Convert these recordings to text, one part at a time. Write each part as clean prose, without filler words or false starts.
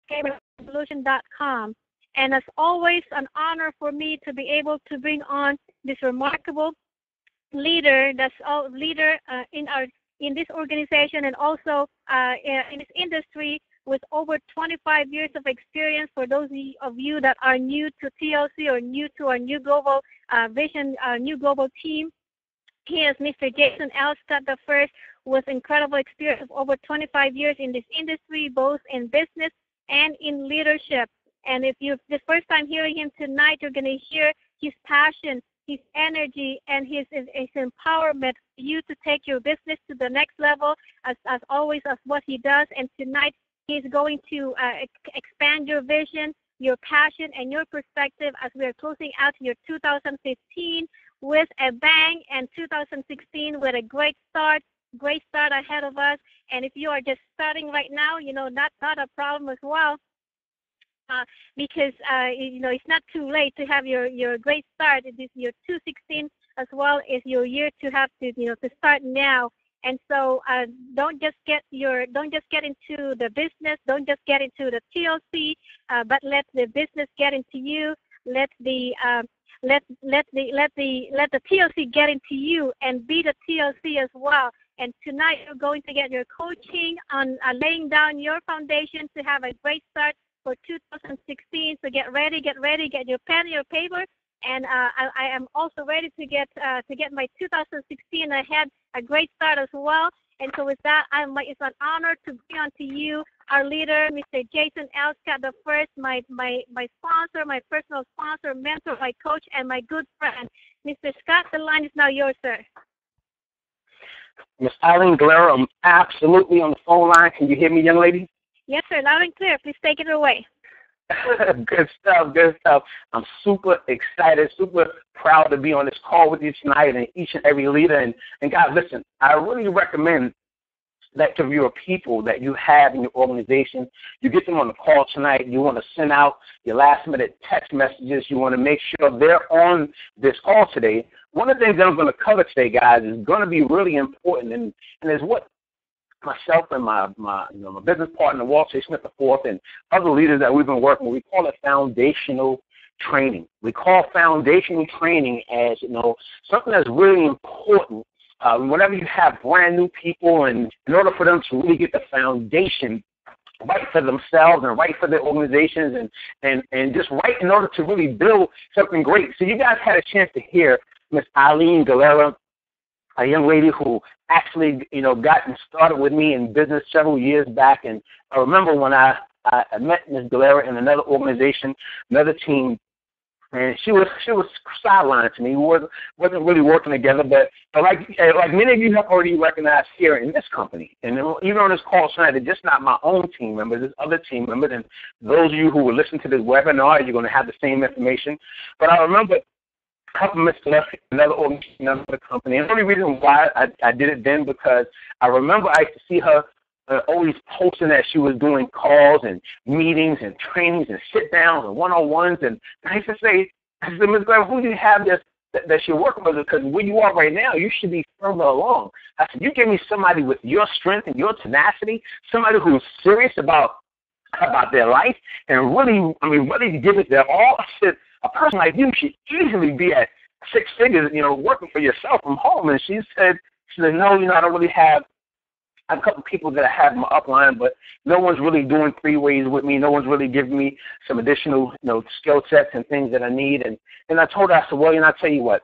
revolution.com. And it's always an honor for me to be able to bring on this remarkable leader, that's all leader in this organization, and also in this industry, with over 25 years of experience. For those of you that are new to TLC or new to our new global vision, new global team, he is Mr. Jason L. Scott the first, with incredible experience of over 25 years in this industry, both in business and in leadership. And if you're the first time hearing him tonight, you're going to hear his passion, his energy, and his empowerment for you to take your business to the next level, as always, as what he does. And tonight, he's going to expand your vision, your passion, and your perspective as we are closing out your 2015 with a bang, and 2016 with a great start ahead of us. And if you are just starting right now, that's not a problem as well. Because it's not too late to have your great start. It is your 2016 as well is your year to have to start now. And so don't just get into the business, don't just get into the TLC, but let the business get into you. Let the TLC get into you, and be the TLC as well. And tonight you're going to get your coaching on laying down your foundation to have a great start for 2016. So get ready, get your pen and your paper, and I am also ready to get my 2016 ahead, a great start as well. And so with that, it's an honor to bring on to you our leader, Mr. Jason L. Scott the first, my sponsor, my personal sponsor, mentor, my coach, and my good friend. Mr. Scott, the line is now yours, sir. Miss Eileen Galera, I'm absolutely on the phone line. Can you hear me, young lady? Yes, sir, loud and clear. Please take it away. Good stuff. I'm super excited, super proud to be on this call with you tonight, and each and every leader. And guys, listen, I really recommend that to your people that you have in your organization, you get them on the call tonight. You want to send out your last-minute text messages. You want to make sure they're on this call today. One of the things that I'm going to cover today, guys, is going to be really important, and is what myself and my business partner, Walter Smith IV, and other leaders that we've been working with, we call it foundational training. We call foundational training as, something that's really important. Whenever you have brand new people, and in order for them to really get the foundation right for themselves and right for their organizations, and just right in order to really build something great. So you guys had a chance to hear Miss Eileen Galera, a young lady who actually, gotten started with me in business several years back. And I remember when I met Miss Galera in another organization, another team, and she was sidelined to me. We wasn't really working together, but like many of you have already recognized here in this company, and even on this call tonight, it's just not my own team members, there's other team members, and those of you who will listen to this webinar, you're going to have the same information. But I remember a couple of Mr. another organization, another company, and the only reason why I did it then, because I remember I used to see her always posting that she was doing calls and meetings and trainings and sit-downs and one-on-ones. And I used to say, Ms. Glenn, who do you have that you're working with? Because where you are right now, you should be further along. I said, you give me somebody with your strength and your tenacity, somebody who's serious about their life and really give it their all. I said, a person like you should easily be at six figures, working for yourself from home. And she said, no, I don't really have a couple people that I have in my upline, but no one's really doing three ways with me. No one's really giving me some additional, skill sets and things that I need. And I told her, I said, well, I'll tell you what.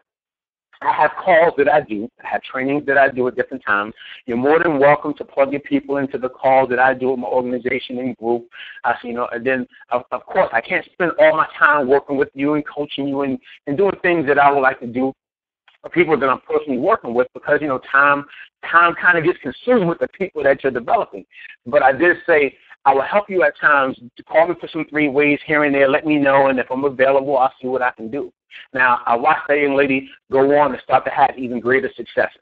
I have calls that I do. I have trainings that I do at different times. You're more than welcome to plug your people into the calls that I do with my organization and group. And then, of course, I can't spend all my time working with you and coaching you and doing things that I would like to do for people that I'm personally working with, because, time kind of gets consumed with the people that you're developing. But I did say I will help you at times to call me for some three ways here and there. Let me know, and if I'm available, I'll see what I can do. Now, I watched that young lady go on and start to have even greater successes,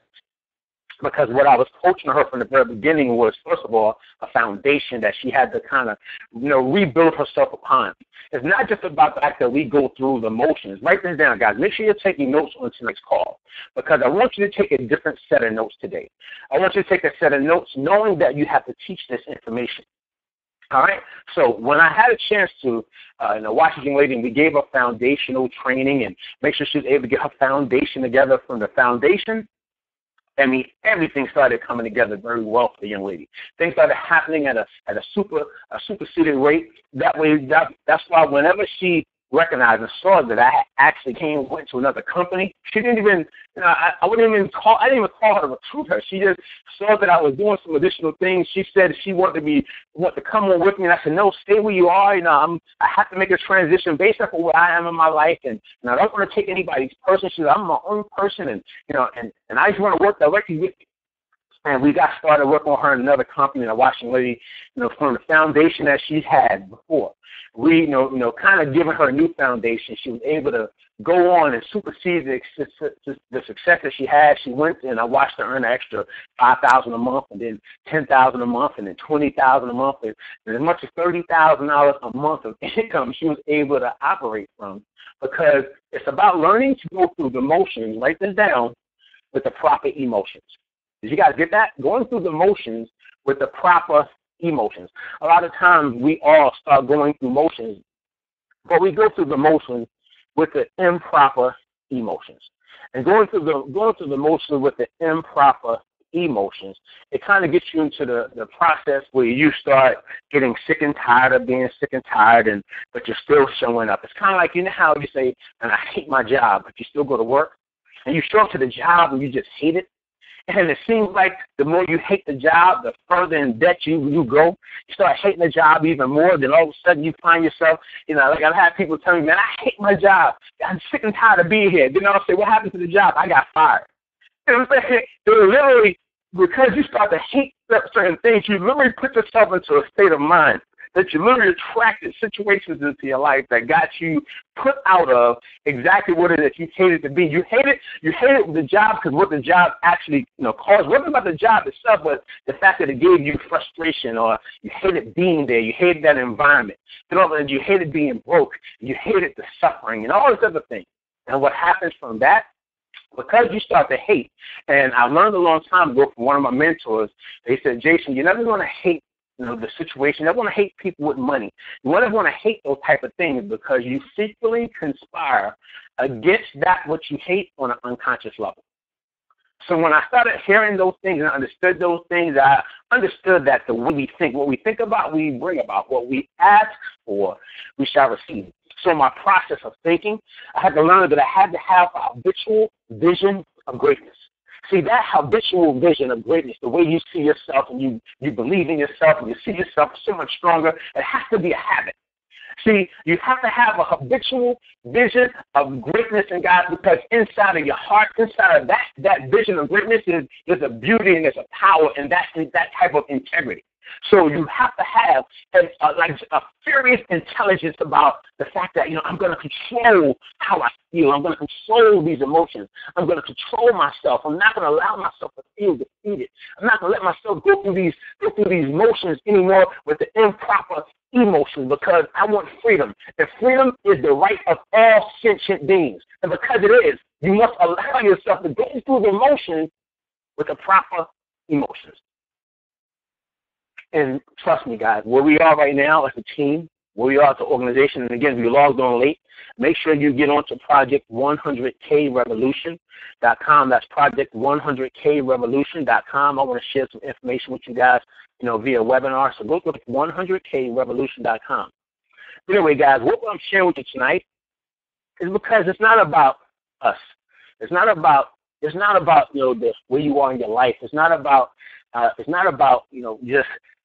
because what I was coaching her from the very beginning was, first of all, a foundation that she had to kind of, rebuild herself upon. It's not just about the fact that we go through the motions. Write this down, guys. Make sure you're taking notes on tonight's call, because I want you to take a different set of notes today. I want you to take a set of notes knowing that you have to teach this information. All right. So when I had a chance to watch this young lady, and we gave her foundational training and make sure she was able to get her foundation together from the foundation, I mean, everything started coming together very well for the young lady. Things started happening at a superseded rate. That's why whenever she recognized and saw that I actually went to another company, she didn't even, I didn't even call her to recruit her. She just saw that I was doing some additional things. She said she wanted to come on with me, and I said, no, stay where you are. I have to make a transition based off of where I am in my life, and I don't want to take anybody's person. She said, I'm my own person, and I just want to work directly with you. And we got started working on her in another company, a watching lady, from the foundation that she had before. We, kind of giving her a new foundation. She was able to go on and supersede the success that she had. She went and I watched her earn an extra $5,000 a month, and then $10,000 a month, and then $20,000 a month, and as much as $30,000 a month of income she was able to operate from, because it's about learning to go through the motions. Write this down, with the proper emotions. Did you guys get that? Going through the motions with the proper emotions. A lot of times we all start going through motions, but we go through the motions with the improper emotions. And going through the motions with the improper emotions, it kind of gets you into the process where you start getting sick and tired of being sick and tired, but you're still showing up. It's kind of like, how you say, and I hate my job, but you still go to work, and you show up to the job and you just hate it. And it seems like the more you hate the job, the further in debt you go. You start hating the job even more. Then all of a sudden you find yourself, like I've had people tell me, man, I hate my job. I'm sick and tired of being here. Then I'll say, what happened to the job? I got fired. You know what I'm saying? So literally, because you start to hate certain things, you literally put yourself into a state of mind that you literally attracted situations into your life that got you put out of exactly what it is you hated to be. You hated the job because what the job actually caused. It wasn't about the job itself, but the fact that it gave you frustration, or you hated being there. You hated that environment. You hated being broke. You hated the suffering and all these other things. And what happens from that, because you start to hate, and I learned a long time ago from one of my mentors, they said, Jason, you're never going to hate the situation. You never want to hate people with money. You never want to hate those type of things, because you secretly conspire against that what you hate on an unconscious level. So when I started hearing those things and understood those things, I understood that the way we think, what we think about, we bring about. What we ask for, we shall receive. So my process of thinking, I had to learn that I had to have a habitual vision of greatness. See, that habitual vision of greatness, the way you see yourself and you believe in yourself and you see yourself so much stronger, it has to be a habit. See, you have to have a habitual vision of greatness in God, because inside of your heart, inside of that vision of greatness, there's a beauty and there's a power, and that's that type of integrity. So you have to have a furious intelligence about the fact that, I'm going to control how I feel. I'm going to control these emotions. I'm going to control myself. I'm not going to allow myself to feel defeated. I'm not going to let myself go through these motions anymore with the improper emotions, because I want freedom. And freedom is the right of all sentient beings. And because it is, you must allow yourself to go through the emotions with the proper emotions. And trust me, guys, where we are right now as a team, where we are as an organization, and again, if you logged on late, make sure you get onto project100krevolution.com. That's project100krevolution.com. I want to share some information with you guys, via webinar. So go to 100krevolution.com. Anyway, guys, what I'm sharing with you tonight is because it's not about us. It's not about where you are in your life. It's not about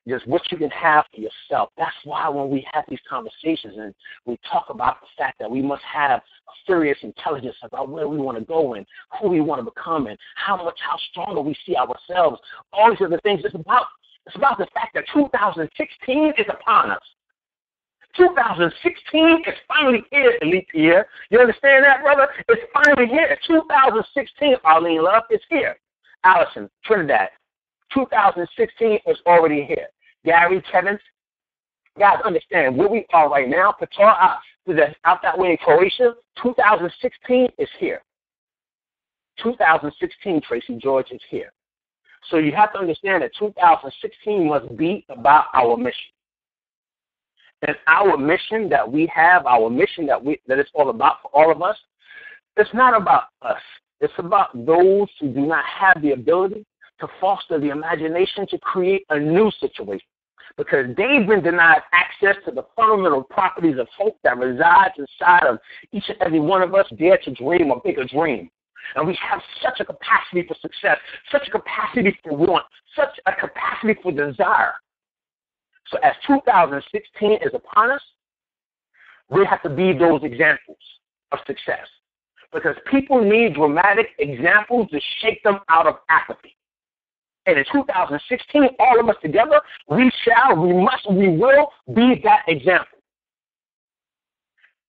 just what you can have for yourself. That's why when we have these conversations and we talk about the fact that we must have a serious intelligence about where we want to go and who we want to become and how stronger we see ourselves, all these other things. It's about the fact that 2016 is upon us. 2016 is finally here, Elite Pierre. You understand that, brother? It's finally here. 2016, Arlene Love, is here. Allison, Trinidad, 2016 is already here. Gary, Kevin, guys, understand where we are right now. Qatar, out that way in Croatia, 2016 is here. 2016, Tracy George, is here. So you have to understand that 2016 must be about our mission. And our mission that we have, our mission that it's all about for all of us, it's not about us. It's about those who do not have the ability to foster the imagination to create a new situation. Because they've been denied access to the fundamental properties of hope that resides inside of each and every one of us, dare to dream a bigger dream. And we have such a capacity for success, such a capacity for want, such a capacity for desire. So as 2016 is upon us, we have to be those examples of success. Because people need dramatic examples to shake them out of apathy. And in 2016, all of us together, we will be that example.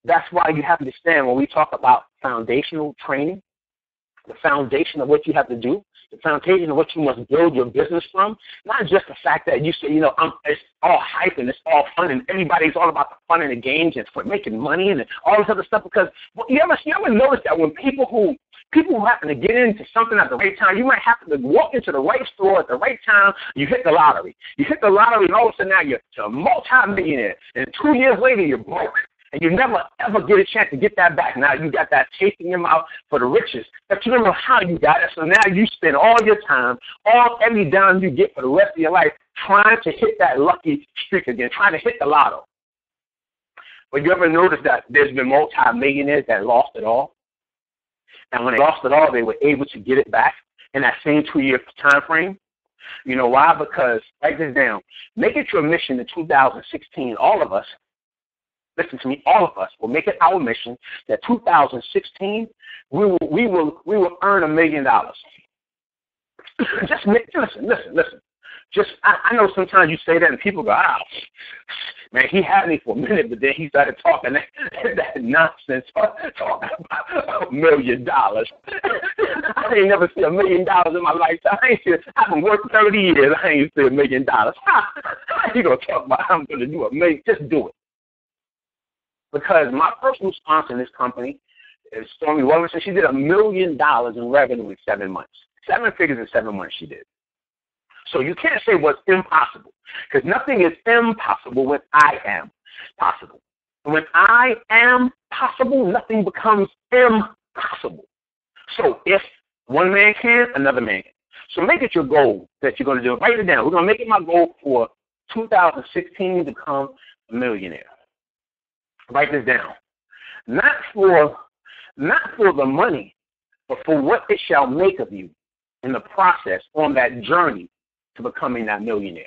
That's why you have to understand when we talk about foundational training, the foundation of what you have to do, the foundation of what you must build your business from, not just the fact that you say, it's all hype and it's all fun and everybody's all about the fun and the games and for making money and all this other stuff. Because you ever notice that when people who happen to get into something at the right time, you might happen to walk into the right store at the right time, you hit the lottery. You hit the lottery and all of a sudden now you're a multi-millionaire. And 2 years later you're broke. And you never, ever get a chance to get that back. Now you got that taste in your mouth for the riches. But you don't know how you got it. So now you spend all your time, every dime you get for the rest of your life trying to hit that lucky streak again, trying to hit the lotto. But you ever notice that there's been multi-millionaires that lost it all? And when they lost it all, they were able to get it back in that same 2-year time frame. You know why? Because, write this down, make it your mission in 2016, all of us, listen to me, all of us will make it our mission that 2016 we will earn $1 million. Listen. I know sometimes you say that and people go, man, he had me for a minute, but then he started talking that nonsense, talking about $1 million. I ain't never seen $1 million in my lifetime. I've been working 30 years. I ain't seen $1 million. How you gonna talk about how I'm gonna do $1 million? Just do it. Because my personal sponsor in this company is Stormy Williamson. She did $1 million in revenue in 7 months. 7 figures in 7 months she did. So you can't say what's impossible, because nothing is impossible when I am possible. When I am possible, nothing becomes impossible. So if one man can, another man can. So make it your goal that you're going to do. Write it down. We're going to make it my goal for 2016 to become a millionaire. Write this down. Not for the money, but for what it shall make of you in the process on that journey to becoming that millionaire.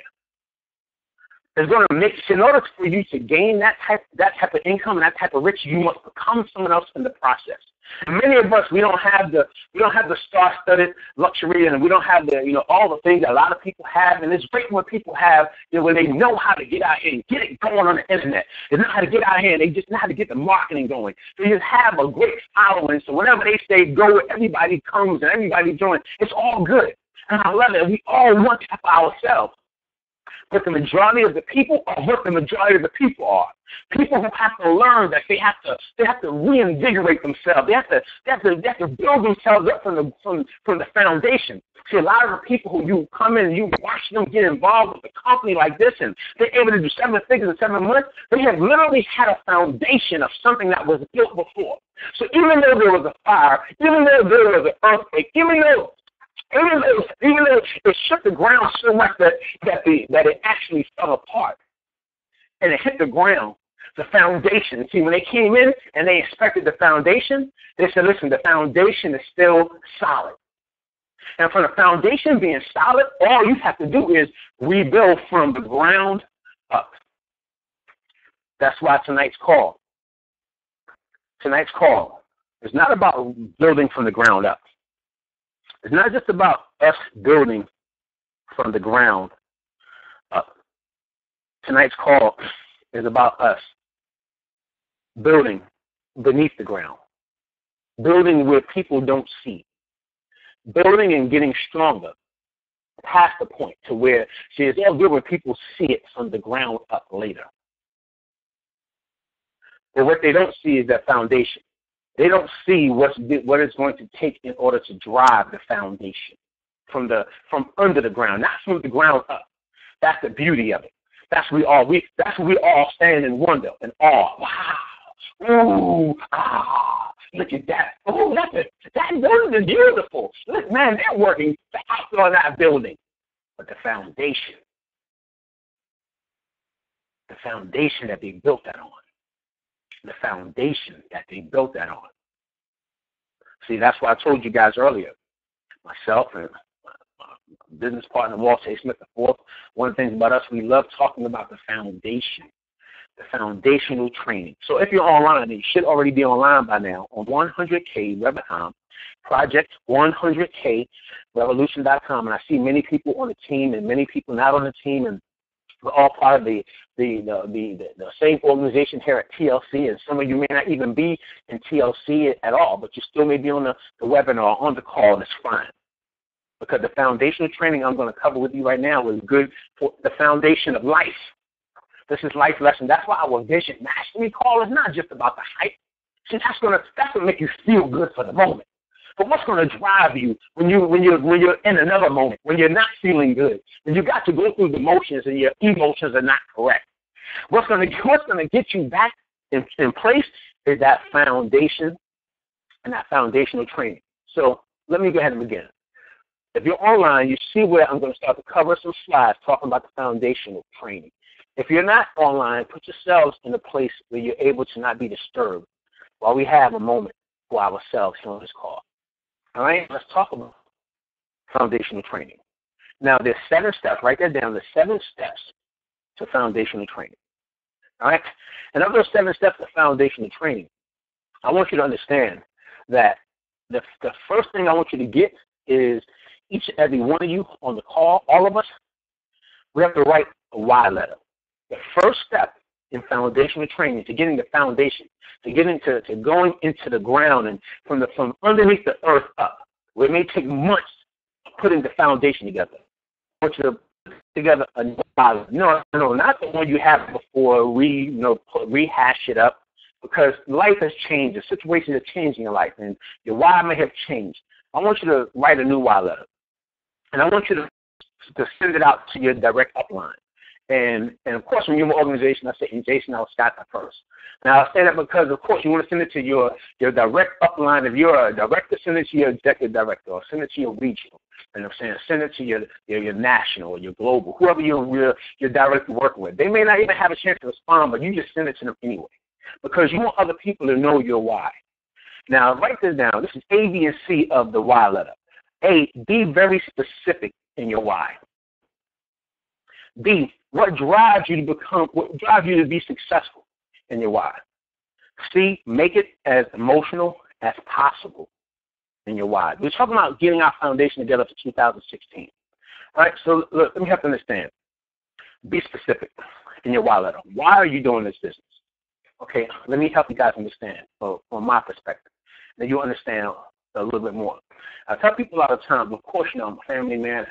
It's going to make, in order for you to gain that type of income and that type of riches, you must become someone else in the process. And many of us, we don't have the star-studded luxury, and we don't have the all the things that a lot of people have. And it's great when people have when they know how to get out here and get it going on the internet. They know how to get out here, and they just know how to get the marketing going. They just have a great following. So whenever they say go, everybody comes and everybody joins. It's all good, and I love it. We all want that for ourselves. But the majority of the people are what the majority of the people are. People who have to learn that they have to reinvigorate themselves. They have to build themselves up from the foundation. See, a lot of the people who you come in and you watch them get involved with a company like this, and they're able to do 7 figures in 7 months, they have literally had a foundation of something that was built before. So even though there was a fire, even though there was an earthquake, even though it shook the ground so much that it actually fell apart, and it hit the ground, the foundation. See, when they came in and they inspected the foundation, they said, listen, the foundation is still solid. And for the foundation being solid, all you have to do is rebuild from the ground up. That's why tonight's call is not about building from the ground up. It's not just about us building from the ground up. Tonight's call is about us building beneath the ground, building where people don't see, building and getting stronger past the point to where, see, it's all good when people see it from the ground up later. But what they don't see is that foundation. They don't see what it's going to take in order to drive the foundation from under the ground, not from the ground up. That's the beauty of it. That's what we all stand in wonder and awe. Wow. Ooh, look at that. Oh, that building is beautiful. Look, man, they're working fast on that building. But the foundation that they built that on. The foundation that they built that on. See, that's why I told you guys earlier. Myself and my business partner, Walter A. Smith IV, one of the things about us, we love talking about the foundation, the foundational training. So if you're online, and you should already be online by now, on 100KRevolution.com, Project 100KRevolution.com, and I see many people on the team and many people not on the team, and we're all part of the same organization here at TLC, and some of you may not even be in TLC at all, but you still may be on the webinar, on the call. That's fine. Because the foundational training I'm going to cover with you right now is good for the foundation of life. This is life lesson. That's why our Vision Mastery call is not just about the hype. See, that's going to make you feel good for the moment. But what's going to drive you when you're in another moment, when you're not feeling good, when you got to go through the motions and your emotions are not correct? What's going to get you back in place is that foundation and that foundational training. So let me go ahead and begin. If you're online, you see where I'm going to start to cover some slides talking about the foundational training. If you're not online, put yourselves in a place where you're able to not be disturbed while we have a moment for ourselves here on this call. All right, let's talk about foundational training. Now, there's 7 steps. Write that down. There's 7 steps to foundational training. All right? And of those 7 steps to foundational training, I want you to understand that the first thing I want you to get is each and every one of you on the call, all of us, we have to write a why letter. The first step in foundational training, to getting the foundation, to getting to going into the ground and from underneath the earth up, where it may take months putting the foundation together. I want you to put together a new why letter. No, not the one you had before. Rehash it up, because life has changed. The situation is changing in life, and your why may have changed. I want you to write a new why letter, and I want you to send it out to your direct upline. And of course, when you're in an organization, I say, in Jason, I'll start that first. Now, I say that because, of course, you want to send it to your direct upline. If you're a director, send it to your executive director, or send it to your regional. And I'm saying, send it to your national or your global, whoever you're directly working with. They may not even have a chance to respond, but you just send it to them anyway, because you want other people to know your why. Now, write this down. This is A, B, and C of the why letter. A, be very specific in your why. B, what drives you to be successful in your why. C, make it as emotional as possible in your why. We're talking about getting our foundation together for 2016. All right, so look, let me help you understand. Be specific in your why letter. Why are you doing this business? Okay, let me help you guys understand from my perspective. Then you'll understand a little bit more. I tell people a lot of times, of course, I'm a family man,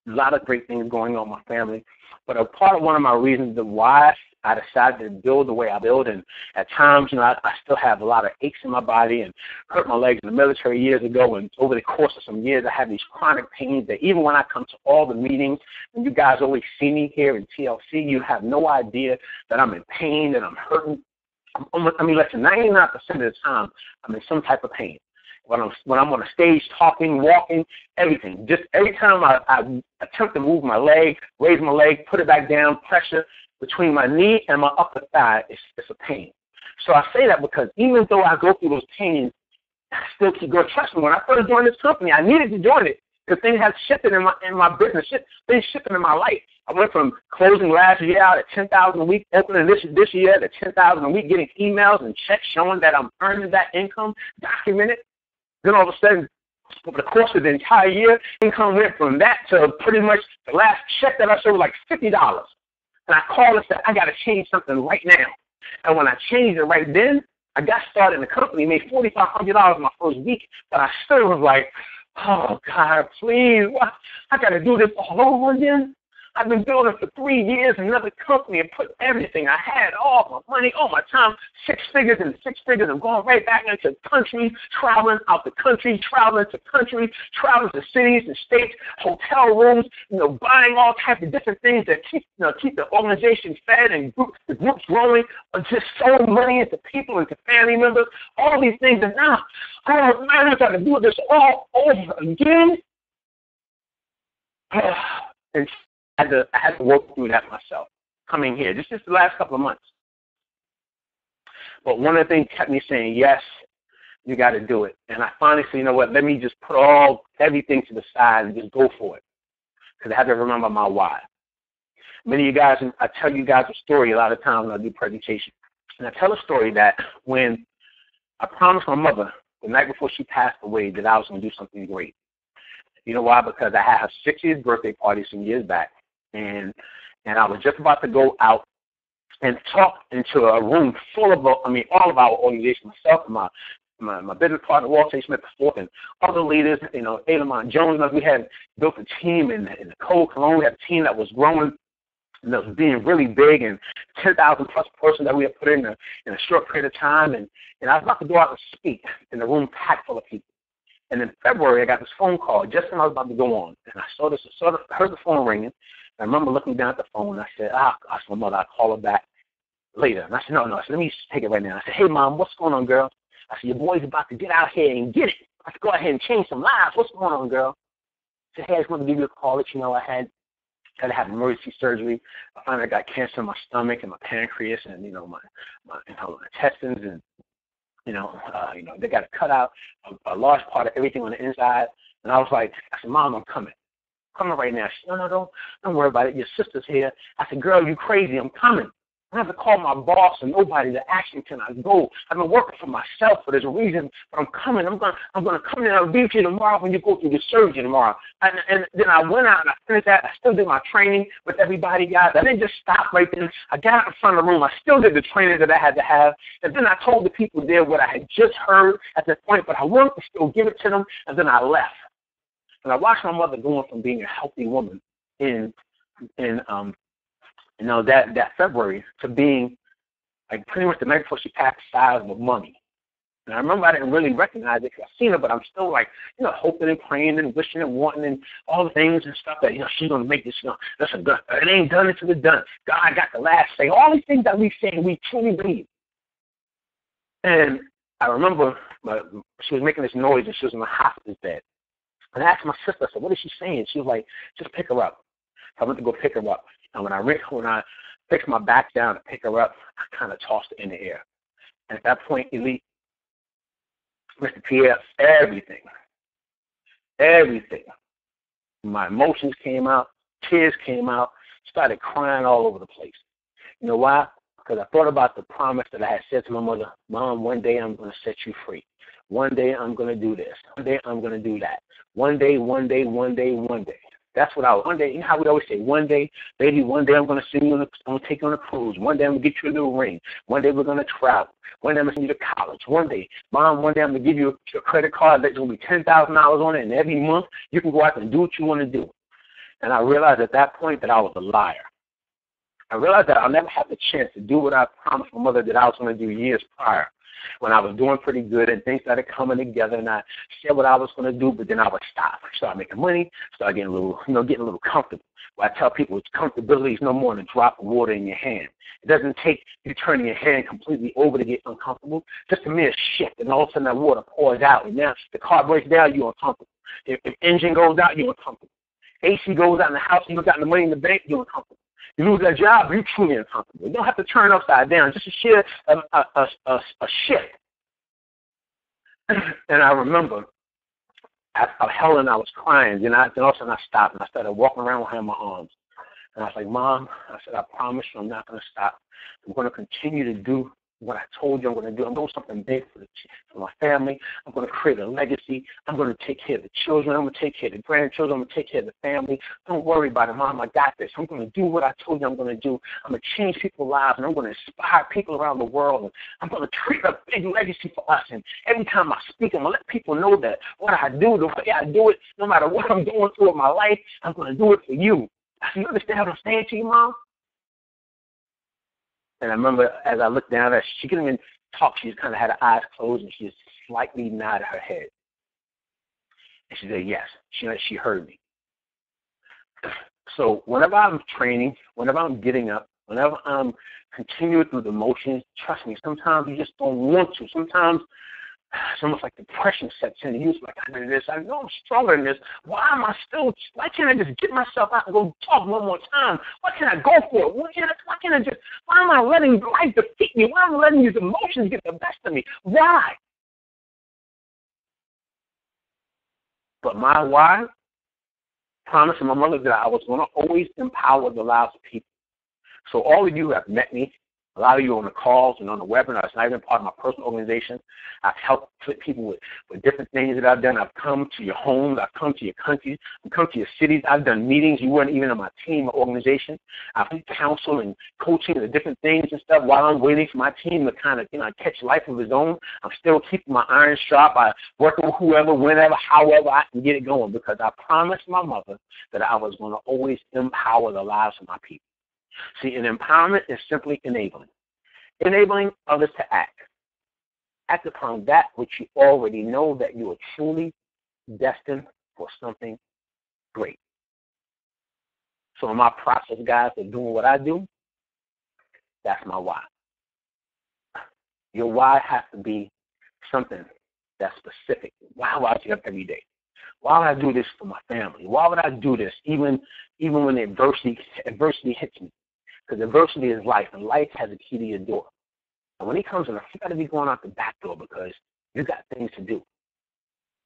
a lot of great things going on in my family, but a part of one of my reasons why I decided to build the way I build, and at times, I still have a lot of aches in my body and hurt my legs in the military years ago, and over the course of some years, I have these chronic pains that even when I come to all the meetings, and you guys always see me here in TLC, you have no idea that I'm in pain, that I'm hurting. Listen, 99% of the time, I'm in some type of pain. When I'm on a stage talking, walking, everything. Just every time I attempt to move my leg, raise my leg, put it back down, pressure between my knee and my upper thigh, it's a pain. So I say that because even though I go through those pains, I still keep going. Trust me, when I first joined this company, I needed to join it because things have shifted in my business, things shifted in my life. I went from closing last year out at $10,000 a week, opening this year at $10,000 a week, getting emails and checks showing that I'm earning that income, documented. Then all of a sudden, over the course of the entire year, income went from that to pretty much the last check that I showed was like $50. And I called and said, I got to change something right now. And when I changed it right then, I got started in the company, made $4,500 my first week, but I still was like, oh, God, please, what? I got to do this all over again? I've been building for 3 years in another company and put everything I had, all my money, all my time, 6 figures and 6 figures. I'm going right back into the country, traveling out the country, traveling to country, traveling to cities and states, hotel rooms, buying all types of different things that keep the organization fed and the group's growing, just sowing money into people, into family members, all these things. And now, oh man, I got to do this all over again. And I had to work through that myself, coming here, just the last couple of months. But one of the things kept me saying, yes, you got to do it. And I finally said, you know what, let me just put everything to the side and just go for it. Because I had to remember my why. Many of you guys, I tell you guys a story a lot of times when I do presentations. And I tell a story that when I promised my mother the night before she passed away that I was going to do something great. You know why? Because I had her 60th birthday party some years back. And I was just about to go out and talk into a room full of, all of our organization, myself and my business partner, Walter Smith IV, and other leaders, Adamon Jones. We had built a team in the Code Cologne. We had a team that was growing and that was being really big, and 10,000 plus persons that we had put in a short period of time. And I was about to go out and speak in a room packed full of people. And in February, I got this phone call just when I was about to go on. And I heard the phone ringing. I remember looking down at the phone, and I said, I asked my mother, I'll call her back later. And I said, no. I said, let me take it right now. I said, hey, Mom, what's going on, girl? I said, your boy's about to get out here and get it. I said, go ahead and change some lives. What's going on, girl? I said, hey, I just wanted to give you a call, let you know I had to have emergency surgery. I found I got cancer in my stomach and my pancreas and, my intestines, and, they got to cut out a large part of everything on the inside. And I was like, I said, Mom, I'm coming right now. She said, no, don't worry about it. Your sister's here. I said, girl, you crazy. I'm coming. I have to call my boss and nobody to actually can I go. I've been working for myself for this reason, but I'm coming. I'm gonna come in and I'll be with you tomorrow when you go through the surgery tomorrow. And then I went out and I finished that. I still did my training with everybody, guys. I didn't just stop right then. I got out in front of the room. I still did the training that I had to have. And then I told the people there what I had just heard at that point, but I wanted to still give it to them, and then I left. And I watched my mother going from being a healthy woman in that February to being like pretty much the night before she passed, the size of a mummy. And I remember I didn't really recognize it because I've seen her, but I'm still like, hoping and praying and wishing and wanting and all the things and stuff that, she's going to make this, listen, it ain't done until it's done. God got the last say. All these things that we say, we truly believe. And I remember she was making this noise and she was in the hospice bed. And I asked my sister, I said, what is she saying? She was like, just pick her up. So I went to go pick her up. And when I fixed my back down to pick her up, I kind of tossed her in the air. And at that point, Elite, Mr. Pierre, everything, my emotions came out, tears came out, started crying all over the place. You know why? Because I thought about the promise that I had said to my mother, Mom, one day I'm going to set you free. One day I'm going to do this. One day I'm going to do that. One day. That's what one day, how we always say, one day, baby, one day I'm going to send you, I'm going to take you on a cruise. One day I'm going to get you a little ring. One day we're going to travel. One day I'm going to send you to college. One day, Mom, one day I'm going to give you a credit card that's going to be $10,000 on it, and every month you can go out and do what you want to do. And I realized at that point that I was a liar. I realized that I'll never have the chance to do what I promised my mother that I was going to do years prior, when I was doing pretty good and things started coming together, and I said what I was going to do, but then I would stop. Start making money, start getting a little comfortable. Well, I tell people comfortability is no more than a drop of water in your hand. It doesn't take you turning your hand completely over to get uncomfortable. Just a mere shift, and all of a sudden that water pours out, and now the car breaks down, you're uncomfortable. If engine goes out, you're uncomfortable. AC goes out in the house, and you got the money in the bank, you're uncomfortable. You lose that job, you're truly uncomfortable. You don't have to turn upside down, just a shift. And I remember Helen, I was crying, then all of a sudden I stopped and I started walking around with her in my arms. And I was like, Mom, I said, I promise you I'm not going to stop. I'm going to continue to do what I told you I'm going to do. I'm doing something big for my family. I'm going to create a legacy. I'm going to take care of the children. I'm going to take care of the grandchildren. I'm going to take care of the family. Don't worry about it, Mom. I got this. I'm going to do what I told you I'm going to do. I'm going to change people's lives, and I'm going to inspire people around the world. And I'm going to create a big legacy for us. And every time I speak, I'm going to let people know that what I do, the way I do it, no matter what I'm going through in my life, I'm going to do it for you. I said, you understand what I'm saying to you, Mom? And I remember as I looked down at her, she couldn't even talk. She just kind of had her eyes closed, and she just slightly nodded her head. And she said, yes, she heard me. So whenever I'm training, whenever I'm getting up, whenever I'm continuing through the motions, trust me, sometimes you just don't want to. Sometimes it's almost like depression sets in. You're like, I know this. I know I'm stronger than this. Why can't I just get myself out and go talk one more time? Why can't I go for it? Why am I letting life defeat me? Why am I letting these emotions get the best of me? Why? But my why, promising my mother that I was going to always empower the lives of people. So all of you who have met me, a lot of you on the calls and on the webinars, it's not even part of my personal organization. I've helped people with different things that I've done. I've come to your homes. I've come to your countries. I've come to your cities. I've done meetings. You weren't even on my team or organization. I've done counsel and coaching and different things and stuff while I'm waiting for my team to kind of, catch life of its own. I'm still keeping my iron sharp by working with whoever, whenever, however I can get it going, because I promised my mother that I was going to always empower the lives of my people. See, and empowerment is simply enabling others to act upon that which you already know that you are truly destined for something great. So in my process, guys, of doing what I do, that's my why. Your why has to be something that's specific. Why would I get up every day? Why would I do this for my family? Why would I do this even when adversity hits me? Because adversity is life, and life has a key to your door. And when he comes in, you got to be going out the back door because you got things to do.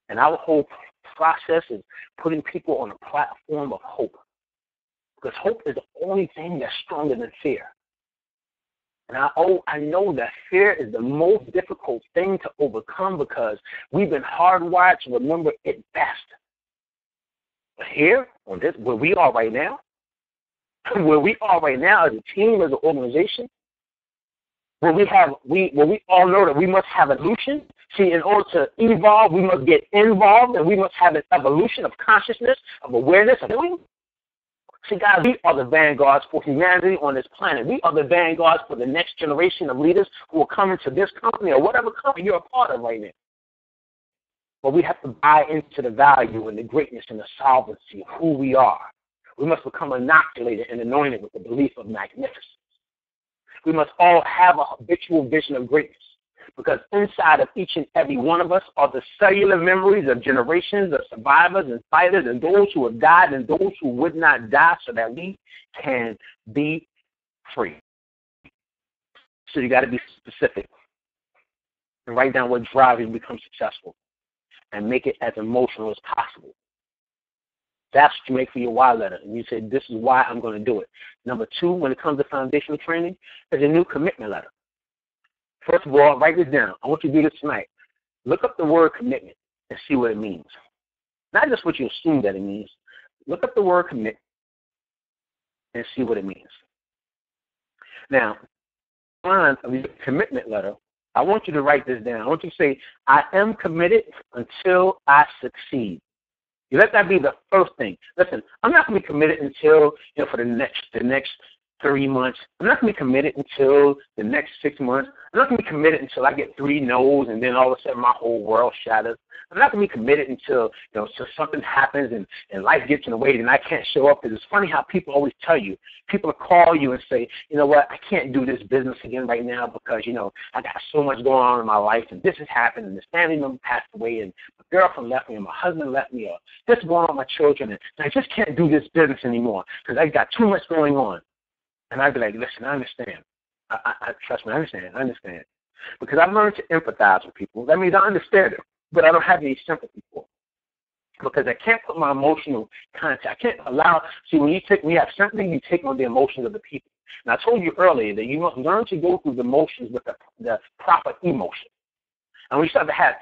And our whole process is putting people on a platform of hope. Because hope is the only thing that's stronger than fear. And I know that fear is the most difficult thing to overcome because we've been hardwired to remember it best. But here, on this, where we are right now as a team, as an organization, where we all know that we must have evolution. See, in order to evolve, we must get involved, and we must have an evolution of consciousness, of awareness, of doing. See, guys, we are the vanguards for humanity on this planet. We are the vanguards for the next generation of leaders who will come into this company or whatever company you're a part of right now. But we have to buy into the value and the greatness and the solvency of who we are. We must become inoculated and anointed with the belief of magnificence. We must all have a habitual vision of greatness, because inside of each and every one of us are the cellular memories of generations of survivors and fighters and those who have died and those who would not die, so that we can be free. So you got to be specific and write down what drives you to become successful and make it as emotional as possible. That's what you make for your why letter. And you say, this is why I'm going to do it. Number 2, when it comes to foundational training, is a new commitment letter. First of all, write this down. I want you to do this tonight. Look up the word commitment and see what it means. Not just what you assume that it means. Look up the word commit and see what it means. Now, line of your commitment letter, I want you to write this down. I want you to say, I am committed until I succeed. You let that be the first thing. Listen, I'm not going to be committed until, for the next 3 months. I'm not going to be committed until the next 6 months. I'm not going to be committed until I get 3 no's and then all of a sudden my whole world shatters. I'm not going to be committed until, so something happens and life gets in the way and I can't show up. Because it's funny how people always tell you, people call you and say, you know what, I can't do this business again right now because, I got so much going on in my life and this has happened and this family member passed away and my girlfriend left me and my husband left me or this is going on with my children and I just can't do this business anymore because I got too much going on. And I'd be like, listen, I understand. I trust me, I understand. Because I've learned to empathize with people. That means I understand them, but I don't have any sympathy for them. Because I can't put my emotional contact. I can't allow, when you have sympathy, you take on the emotions of the people. And I told you earlier that you must learn to go through the emotions with the proper emotion. And we start to have,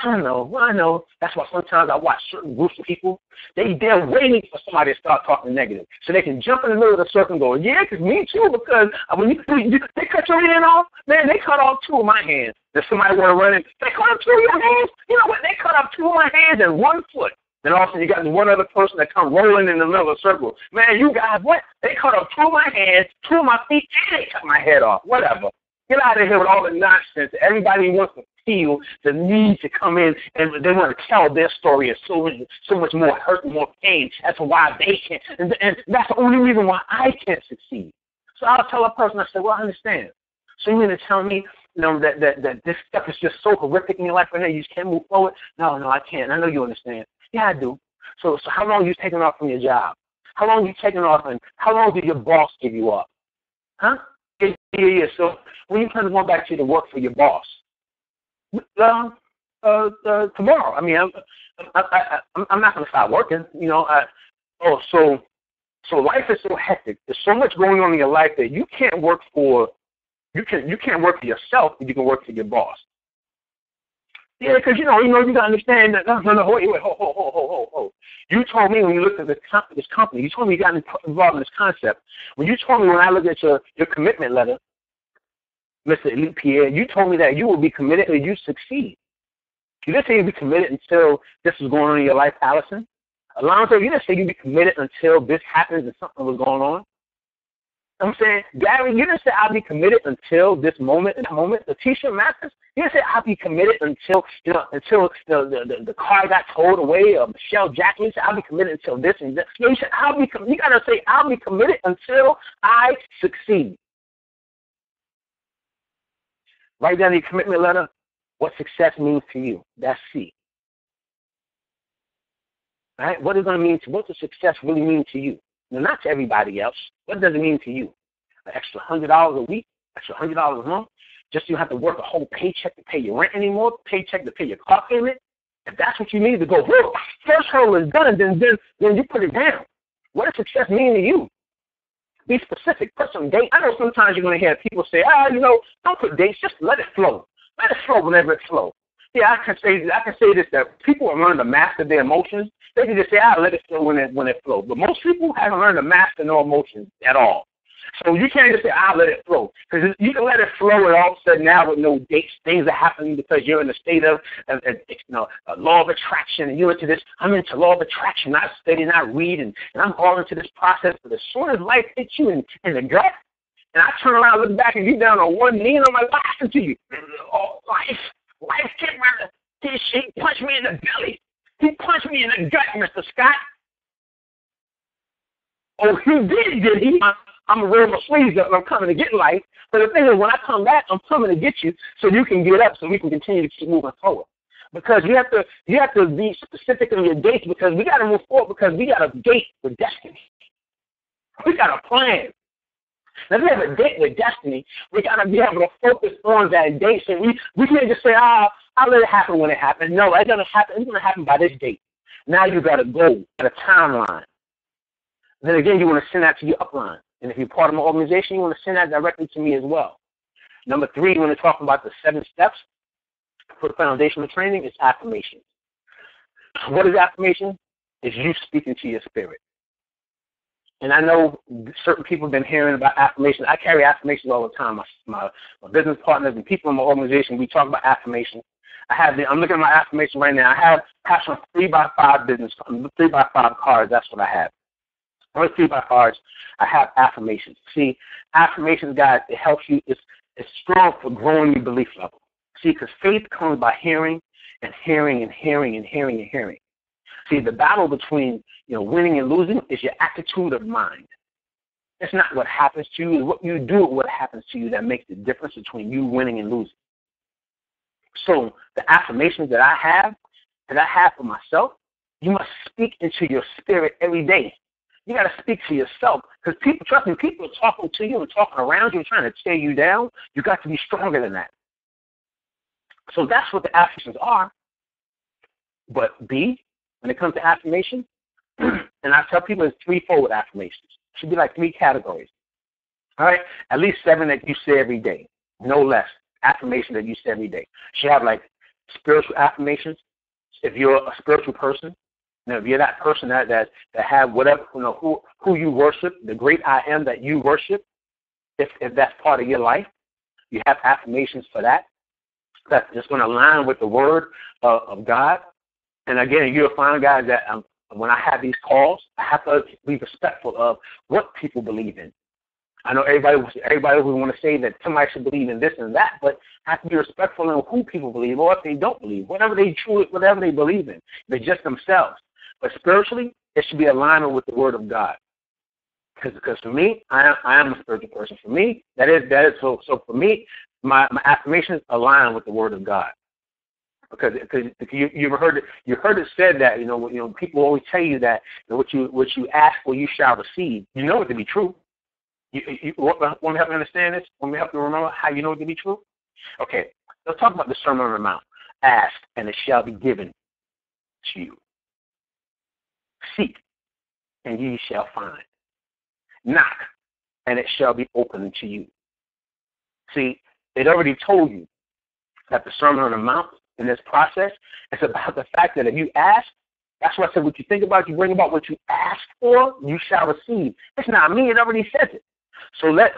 I know. That's why sometimes I watch certain groups of people. They're waiting for somebody to start talking negative. So they can jump in the middle of the circle and go, yeah, because me too, because when they cut your hand off, man, they cut off 2 of my hands. Does somebody want to run in? They cut off 2 of your hands? You know what? They cut off 2 of my hands and 1 foot. Then all of a sudden you got one other person that come rolling in the middle of the circle. Man, you guys, what? They cut off 2 of my hands, 2 of my feet, and they cut my head off. Whatever. Get out of here with all the nonsense. Everybody wants to feel the need to come in and they want to tell their story. It's so much more hurt and more pain as to why they can't. And that's the only reason why I can't succeed. So I'll tell a person, I say, well, I understand. So you mean to tell me, that this stuff is just so horrific in your life right now, you just can't move forward? No, I can't. I know you understand. Yeah, I do. So how long are you taking off from your job? How long are you taking off, and how long did your boss give you up? Huh? Yeah. So when you plan to go back to work for your boss? Tomorrow. I mean, I'm not going to stop working. So life is so hectic. There's so much going on in your life that you can't work for. You can't work for yourself, but you can work for your boss. Yeah, because you got to understand that. No, wait, ho. You told me when you looked at this company, you told me you got involved in this concept. When you told me when I looked at your commitment letter, Mr. Elite Pierre, you told me that you will be committed until you succeed. You didn't say you'd be committed until this was going on in your life, Allison. Alonzo, you didn't say you'd be committed until this happens and something was going on. I'm saying, Gary, you didn't say I'll be committed until this moment and that moment. Letitia Mathis, you didn't say I'll be committed until the car got towed away. Or Michelle Jackson, you said I'll be committed until this and that. You said you gotta say I'll be committed until I succeed. Write down your commitment letter. What success means to you. That's C. All right? What is going to mean to? What does success really mean to you? Now, not to everybody else. What does it mean to you? An extra $100 a week, extra $100 a month, just so you have to work a whole paycheck to pay your rent anymore, paycheck to pay your car payment. If that's what you need to go, whoa, first hurdle is done, then you put it down. What does success mean to you? Be specific. Put some date. I know sometimes you're going to hear people say, don't put dates. Just let it flow. Let it flow whenever it flows. Yeah, I can say this, that people have learned to master their emotions. They can just say, let it flow when it flows. But most people haven't learned to master no emotions at all. So you can't just say, let it flow. Because you can let it flow and all of a sudden now with no dates, things are happening because you're in a state of law of attraction. And you're into this, I'm into law of attraction. I study and I read and I'm all into this process. But as soon as life hits you in the gut, and I turn around, look back, and you down on one knee, and I'm like, laughing to you. Oh, life came around. He punched me in the belly. He punched me in the gut, Mr. Scott. Oh, he did he? I'm going to roll my sleeves up, and I'm coming to get life. But the thing is, when I come back, I'm coming to get you so you can get up, so we can continue to keep moving forward. Because you have to be specific in your dates, because we got to move forward, because we got a date with destiny. We got a plan. Now, if we have a date with destiny, we got to be able to focus on that date. So we can't just say, I'll let it happen when it happens. No, it's going to happen. It's going to happen by this date. Now you got a goal, got a timeline. Then again, you want to send that to your upline. And if you're part of my organization, you want to send that directly to me as well. Number 3, you want to talk about the 7 steps for foundational training is affirmation. What is affirmation? It's you speaking to your spirit. And I know certain people have been hearing about affirmations. I carry affirmations all the time. My business partners and people in my organization, we talk about affirmations. I'm looking at my affirmation right now. I have some 3x5 business, 3x5 cards. That's what I have. On 3x cards, I have affirmations. See, affirmations, guys, it helps you. It's strong for growing your belief level. See, because faith comes by hearing and hearing and hearing and hearing and hearing. See, the battle between winning and losing is your attitude of mind. It's not what happens to you. It's what you do with what happens to you that makes the difference between you winning and losing. So the affirmations that I have for myself, you must speak into your spirit every day. You got to speak to yourself, because people, trust me, people are talking to you and talking around you and trying to tear you down. You got to be stronger than that. So that's what the affirmations are. But B, when it comes to affirmation, and I tell people it's 3-fold affirmations. It should be like 3 categories. All right? At least 7 that you say every day. No less. Affirmation that you say every day. You should have like spiritual affirmations. If you're a spiritual person, if you're that person that have whatever, who you worship, the great I am that you worship, if that's part of your life, you have affirmations for that. That's just going to align with the word of God. And again, you'll find, guys, that when I have these calls, I have to be respectful of what people believe in. I know everybody would want to say that somebody should believe in this and that, but I have to be respectful of who people believe or if they don't believe, whatever they believe in. They're just themselves. But spiritually, it should be aligned with the Word of God. Because for me, I am a spiritual person. For me, that is so for me, my affirmations align with the Word of God. Because you heard it said that people always tell you that what you ask for you shall receive. You know it to be true. You want me to help you understand this? Want me to help you remember how you know it to be true? Okay, let's talk about the Sermon on the Mount. Ask, and it shall be given to you. Seek, and ye shall find. Knock, and it shall be opened to you. See, it already told you that the Sermon on the Mount, in this process, it's about the fact that if you ask, that's why I said what you think about, you bring about what you ask for, you shall receive. It's not me, it already says it. So let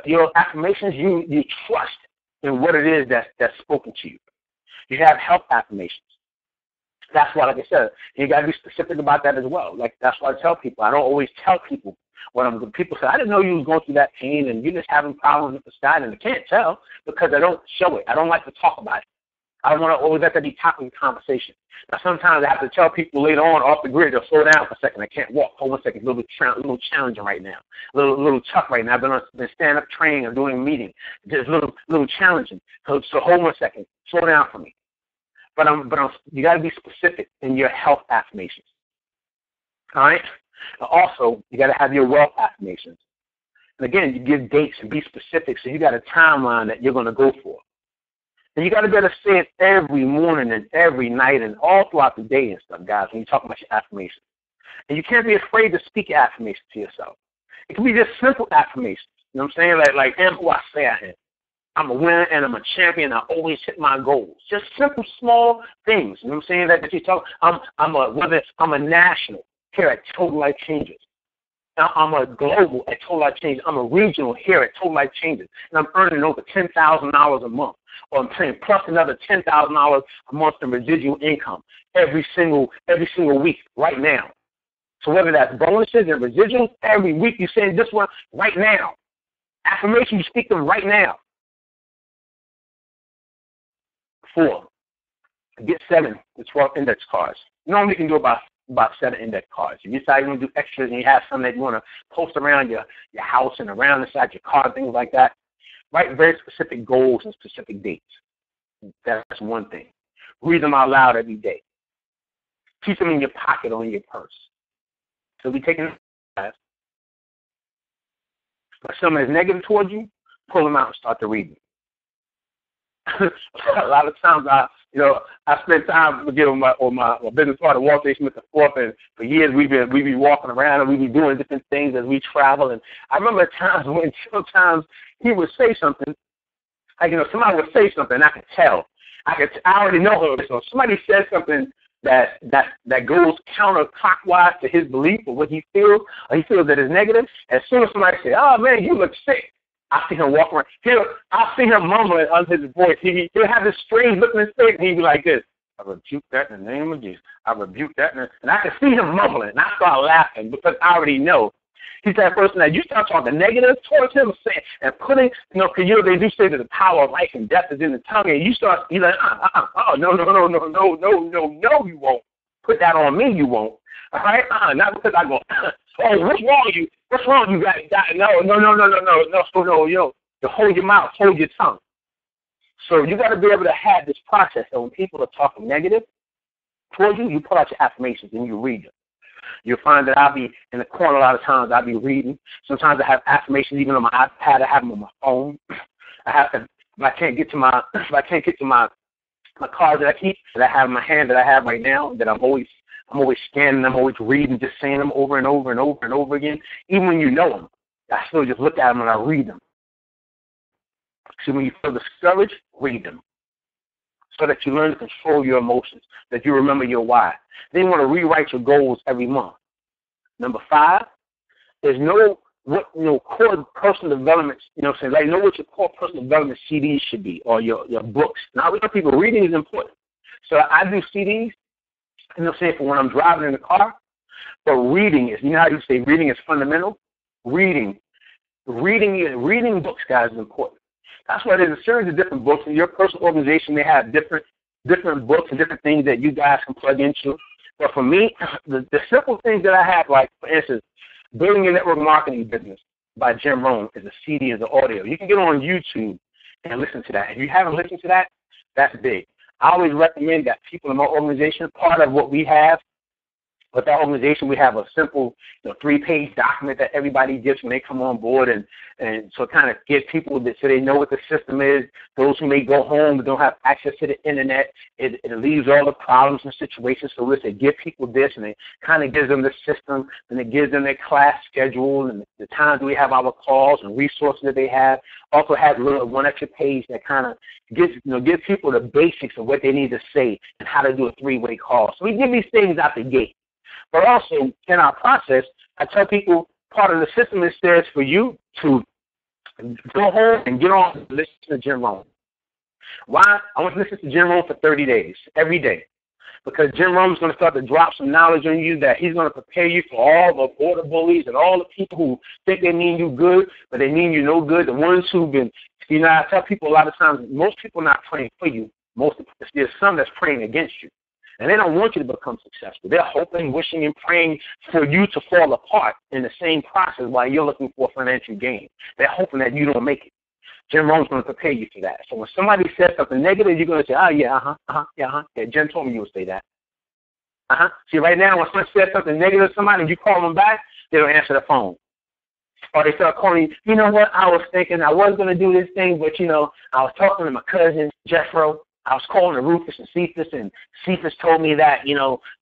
your affirmations, you trust in what it is that's spoken to you. You have health affirmations. That's why, like I said, you got to be specific about that as well. Like, that's why I tell people. I don't always tell people when people say, I didn't know you was going through that pain and you're just having problems with the side, and I can't tell because I don't show it. I don't like to talk about it. I don't want to always let that be topic of conversation. Now, sometimes I have to tell people later on off the grid, they'll slow down for a second. I can't walk. Hold on a second. A little challenging right now. A little tough right now. I've been stand-up training or doing a meeting. Just a little challenging. So hold on a second. Slow down for me. But you got to be specific in your health affirmations. All right? Also, you got to have your wealth affirmations. And again, you give dates and be specific. So you got a timeline that you're going to go for. And you got to be able to say it every morning and every night and all throughout the day and stuff, guys, when you talk about your affirmations. And you can't be afraid to speak affirmations to yourself. It can be just simple affirmations. You know what I'm saying? Like am who I say I am. I'm a winner and I'm a champion. I always hit my goals. Just simple, small things. You know what I'm saying? That you talk. I'm a national here at Total Life Changes. I'm a global at Total Life Changes. I'm a regional here at Total Life Changes. And I'm earning over $10,000 a month. Or I'm paying plus another $10,000 a month in residual income every single week right now. So whether that's bonuses and residuals, every week you're saying this one right now. Affirmation, you speak them right now. 4, get 7 to 12 index cards. Normally you can do about 7 index cards. If you decide you want to do extras and you have some that you want to post around your house and around inside your car, things like that, write very specific goals and specific dates. That's one thing. Read them out loud every day. Keep them in your pocket or in your purse. So be taking class. If someone is negative towards you, pull them out and start to read them. A lot of times I spend time with my business partner, Walter Smith IV, and for years we be walking around and we be doing different things as we travel. And I remember times when sometimes he would say something, like somebody would say something, and I could tell. I already know her. So if somebody says something that goes counterclockwise to his belief or what he feels, or he feels that is negative, as soon as somebody says, "Oh man, you look sick," I see him walk around. I'll see him mumbling under his voice. He'll have this strange look in his face, and he'll be like this. I rebuke that in the name of Jesus. I rebuke that. And I can see him mumbling, and I start laughing because I already know. He's that person that you start talking negative towards him and putting, because they do say that the power of life and death is in the tongue, and you're like, oh, no, you won't. Put that on me, you won't. All right? Not because I go, oh, what's wrong with you? What's wrong with you guys? No. You hold your mouth, hold your tongue. So you got to be able to have this process. So when people are talking negative towards you, you pull out your affirmations and you read them. You'll find that I'll be in the corner a lot of times. I'll be reading. Sometimes I have affirmations even on my iPad. I have them on my phone. If I can't get to my cards that I keep, that I have in my hand that I have right now, that I'm always scanning. I'm always reading, just saying them over and over and over and over again. Even when you know them, I still just look at them and I read them. So when you feel discouraged, read them, so that you learn to control your emotions, that you remember your why. Then you want to rewrite your goals every month. Number 5 is know what core personal development, know what your core personal development CDs should be or your books. Now, we know people reading is important. So I do CDs You know, say for when I'm driving in the car, but reading is, you know how you say reading is fundamental? Reading books, guys, is important. That's why there's a series of different books, and your personal organization may have different books and different things that you guys can plug into. But for me, the simple things that I have, like, for instance, Building Your Network Marketing Business by Jim Rohn is a CD, is an audio. You can get on YouTube and listen to that. If you haven't listened to that, that's big. I always recommend that people in my organization, part of what we have, with our organization, we have a simple 3-page document that everybody gets when they come on board, and so kind of get people that so they know what the system is. Those who may go home but don't have access to the internet, it leaves all the problems and situations. So let's say give people this, and it kind of gives them the system, and it gives them their class schedule and the times we have our calls and resources that they have. Also has a little one extra page that kind of gives people the basics of what they need to say and how to do a 3-way call. So we give these things out the gate. But also, in our process, I tell people part of the system is there for you to go home and get on and listen to Jim Rohn. Why? I want to listen to Jim Rohn for 30 days, every day. Because Jim Rohn is going to start to drop some knowledge on you that he's going to prepare you for all the border bullies and all the people who think they mean you good, but they mean you no good. The ones who've been, I tell people a lot of times, most people are not praying for you. There's some that's praying against you. And they don't want you to become successful. They're hoping, wishing, and praying for you to fall apart in the same process while you're looking for financial gain. They're hoping that you don't make it. Jim Rohn's going to prepare you for that. So when somebody says something negative, you're going to say, yeah, Jim told me you would say that. See, right now, when someone says something negative to somebody and you call them back, they don't answer the phone. Or they start calling you, you know what, I was thinking I was going to do this thing, but, I was talking to my cousin, Jeffro. I was calling to Rufus and Cephas told me that,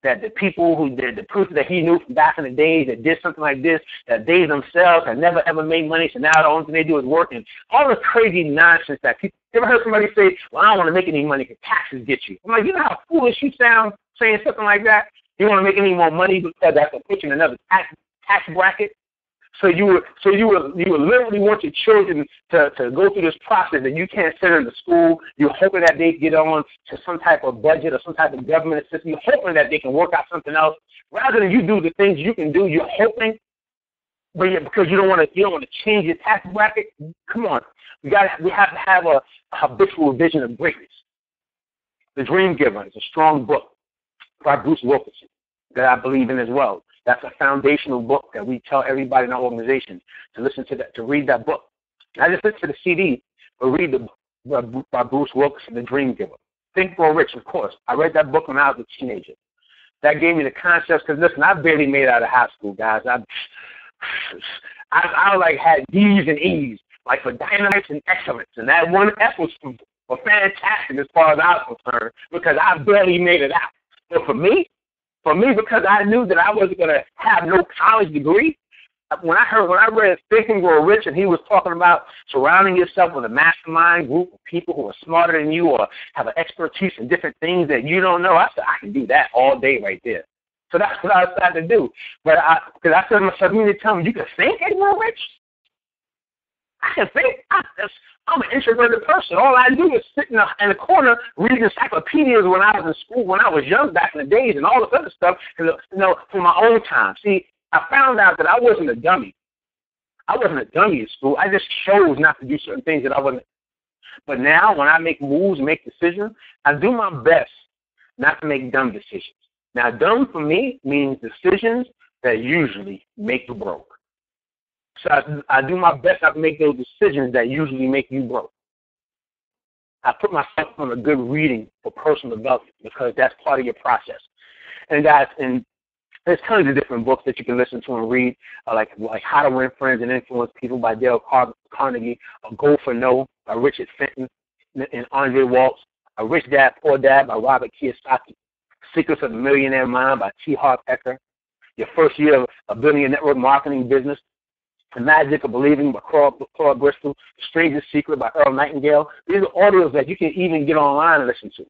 that the people the person that he knew from back in the days that did something like this, that they themselves had never ever made money, so now the only thing they do is work, and all this crazy nonsense that people, you ever heard somebody say, well, I don't want to make any money because taxes get you. I'm like, you know how foolish you sound saying something like that? You want to make any more money because that's going to put you in another tax bracket? So you would literally want your children to go through this process that you can't send them to school. You're hoping that they get on to some type of budget or some type of government assistance. You're hoping that they can work out something else. Rather than you do the things you can do, you're hoping, but because you don't want to change your tax bracket. Come on, we have to have a habitual vision of greatness. The Dream Giver is a strong book by Bruce Wilkinson that I believe in as well. That's a foundational book that we tell everybody in our organization to listen to, to read that book. Not just listen to the CD, but read the book by Bruce Wilkinson, The Dream Giver. Think Grow Rich, of course. I read that book when I was a teenager. That gave me the concepts, because listen, I barely made it out of high school, guys. I like had D's and E's, like for dynamics and excellence, and that one F was for fantastic as far as I was concerned, because I barely made it out. But for me, because I knew that I wasn't going to have no college degree, when I read Think and Grow Rich, and he was talking about surrounding yourself with a mastermind group of people who are smarter than you or have an expertise in different things that you don't know, I said, I can do that all day right there. So that's what I decided to do. But because I said to myself, you need to tell me, you can think and grow rich? I can think. I'm an introverted person. All I do is sit in the corner reading encyclopedias when I was in school, when I was young back in the days, and all this other stuff, for my own time. See, I found out that I wasn't a dummy. I wasn't a dummy in school. I just chose not to do certain things that I wasn't. But now, when I make moves and make decisions, I do my best not to make dumb decisions. Now, dumb for me means decisions that usually make you broke. So I do my best not to make those decisions that usually make you broke. I put myself on a good reading for personal development because that's part of your process. And there's tons of different books that you can listen to and read, like How to Win Friends and Influence People by Dale Carnegie, A Goal for No by Richard Fenton and Andre Waltz, A Rich Dad, Poor Dad by Robert Kiyosaki, Secrets of the Millionaire Mind by T. Harv Eker, Your First Year of Building a Network Marketing Business, The Magic of Believing by Claude Bristol, The Strangest Secret by Earl Nightingale. These are audios that you can even get online and listen to.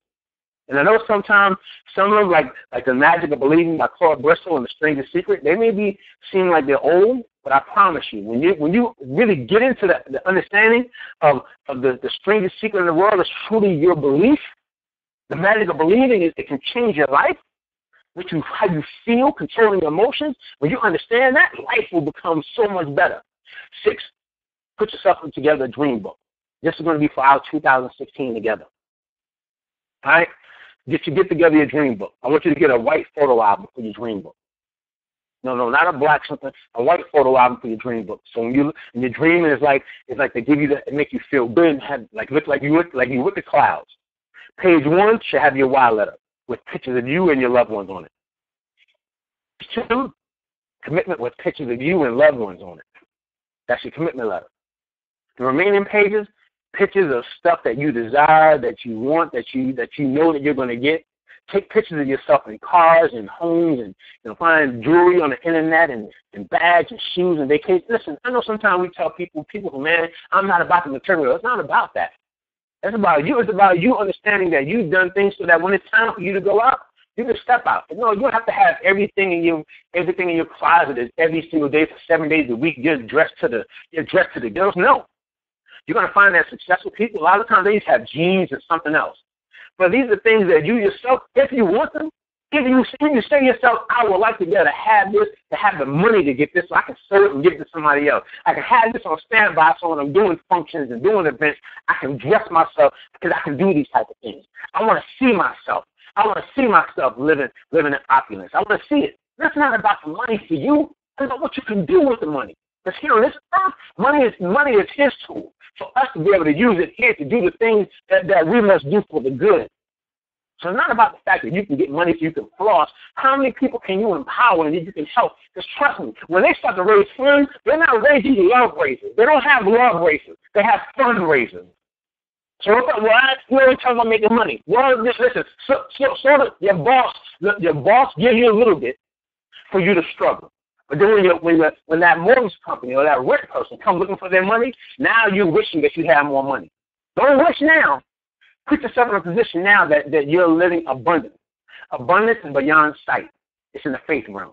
And I know sometimes some of them, like The Magic of Believing by Claude Bristol and The Strangest Secret, they may seem like they're old, but I promise you, when you really get into the understanding of the strangest secret in the world is truly your belief, the magic of believing is it can change your life. how you feel, controlling your emotions, when you understand that, life will become so much better. 6, put yourself together a dream book. This is going to be for our 2016 together. All right? Get together your dream book. I want you to get a white photo album for your dream book. No, not a black something, a white photo album for your dream book. So when you're dreaming, it's like they give you that, it make you feel good and have look like you with the clouds. Page 1 should have your why letter with pictures of you and your loved ones on it. 2, commitment with pictures of you and loved ones on it. That's your commitment letter. The remaining pages, pictures of stuff that you desire, that you want, that you know that you're going to get. Take pictures of yourself in cars and homes and find jewelry on the internet and bags and shoes and vacations. Listen, I know sometimes we tell people, man, I'm not about the material. It's not about that. It's about you. It's about you understanding that you've done things so that when it's time for you to go out, you can step out. No, you don't have to have everything in your closet is every single day for 7 days a week. You're dressed to the gills. No. You're going to find that successful people, a lot of times they just have jeans and something else. But these are things that you yourself, if you want them, if you say to yourself, I would like to be able to have this, to have the money to get this so I can sell it and give it to somebody else. I can have this on standby so when I'm doing functions and doing events, I can dress myself because I can do these type of things. I want to see myself. I want to see myself living in opulence. I want to see it. That's not about the money for you. It's about what you can do with the money. Because here on this earth, money is his tool for us to be able to use it here to do the things that we must do for the good. So it's not about the fact that you can get money so you can floss. How many people can you empower and you can help? Because trust me, when they start to raise funds, they're not raising love raisers. They don't have love raisers. They have fundraisers. So you always talk about making money. Well, listen, so your boss gives you a little bit for you to struggle. But then when that mortgage company or that rent person comes looking for their money, now you're wishing that you have more money. Don't wish now. Put yourself in a position now that you're living abundant. Abundance is beyond sight. It's in the faith realm.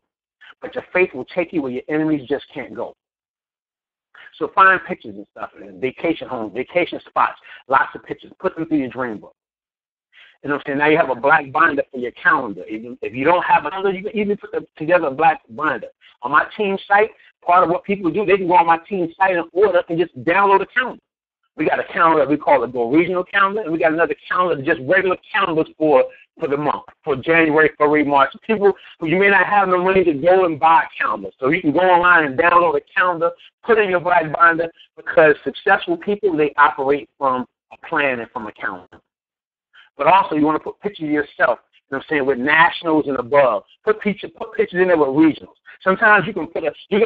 But your faith will take you where your enemies just can't go. So find pictures and stuff, and vacation homes, vacation spots, lots of pictures. Put them through your dream book. You know what I'm saying? Now you have a black binder for your calendar. If you don't have a calendar, you can even put together a black binder. On my team site, part of what people do, they can go on my team site and order and just download a calendar. We got a calendar we call it Go Regional Calendar, and we got another calendar, just regular calendars for the month, for January, February, March. People who you may not have no money to go and buy a calendar. So you can go online and download a calendar, put it in your black binder, because successful people, they operate from a plan and from a calendar. But also you want to put pictures of yourself, you know what I'm saying, with nationals and above. Put pictures in there with regionals. Sometimes you can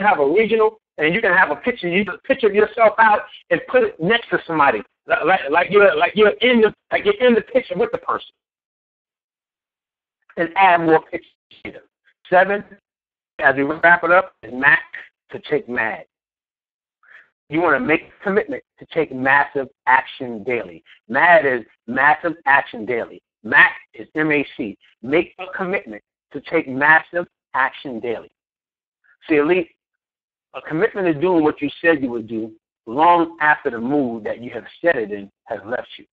have a regional and you can have a picture. You can picture yourself out and put it next to somebody, like you're in the picture with the person, and add more pictures. 7, as we wrap it up, is MAC to take MAD. You want to make a commitment to take massive action daily. MAD is massive action daily. MAC is MAC. Make a commitment to take massive action daily. See, Elite, a commitment is doing what you said you would do long after the mood that you have set it in has left you.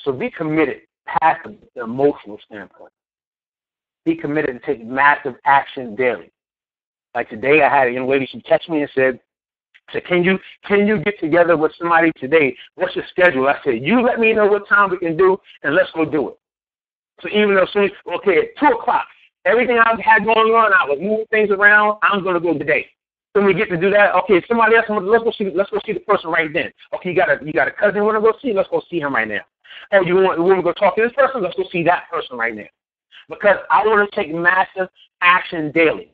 So be committed past the emotional standpoint. Be committed to take massive action daily. Like today, I had a young lady, she texted me and said, can you get together with somebody today? What's your schedule? I said, you let me know what time we can do, and let's go do it. So even though at 2 o'clock, everything I had going on, I was moving things around, I'm going to go today. When we get to do that, okay, somebody else, let's go see the person right then. Okay, you got a cousin you want to go see? Let's go see him right now. Oh, you want to go talk to this person? Let's go see that person right now. Because I want to take massive action daily.